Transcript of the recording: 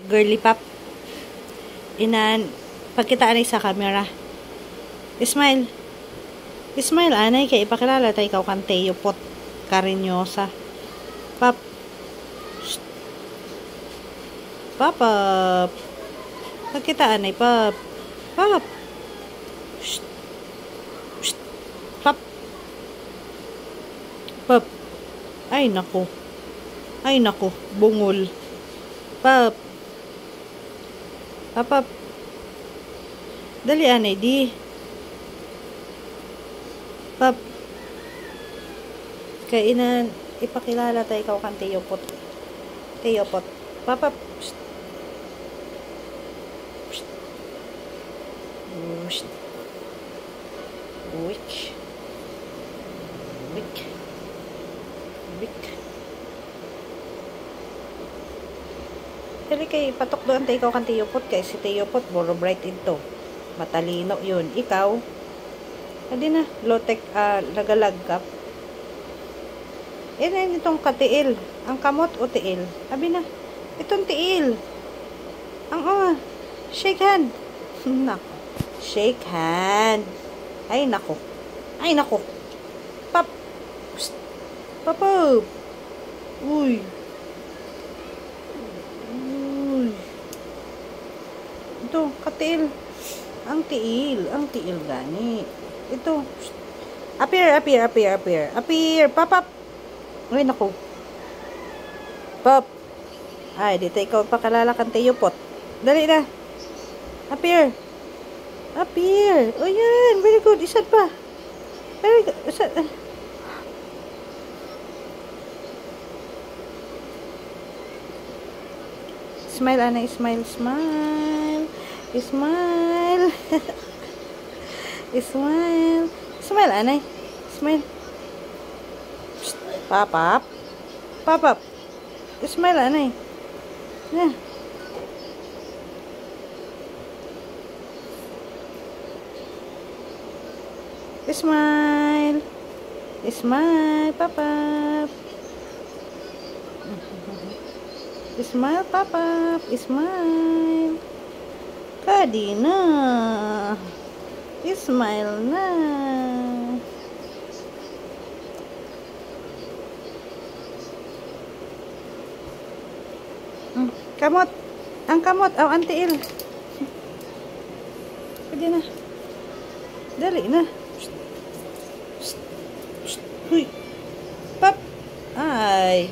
girly pop. Inan, pagkitaan ay sa camera. Smile. Smile, anay, kaya ipakilala tayo ikaw kan Teo Pot Cariñosa. Pop. Shh. Pop. Pagkitaan ay pop. Pop. Shh. Shh. Pop. Pop. Ay, naku. Ay, naku. Bungol. Pop. Pop. Dali, anay, di. Pop. Kainan, ipakilala tayo ikaw kan Teo Pot. Teo Pot. Pop. Psst. Psst. Psst. Wick. Wick. Wick. Dali kay patok doon tayo ikaw kan Teo Pot. Kay si Teo Pot, boro bright ito. Matalino yun. Ikaw, hindi na, low-tech, lagalagkap. Itong katiil. Ang kamot o tiil? Abi na, itong tiil. Ang, shake hand. Nako. Shake hand. Ay, nako. Ay, nako. Pop. Psst. Pop. Uy. Uy. Ito, katiil. Ang tiil gani. Ito. Appear. Pop. Ay, naku. Pop. Ay, dito ikaw pakalala kan Teo Pot. Dali na. Appear. O yan. Very good. Isad pa. Very good. Isad. Smile, Ana. Smile. Smile. Smile, Anay. Smile. Pop. Smile, Anay. Yeah. Smile. Pop. Smile, Pop. Smile. Kadina. Smile na. Kamot. Ang kamot. Ang tiil. Pwede na. Dali na. Huy. Pop. Ay.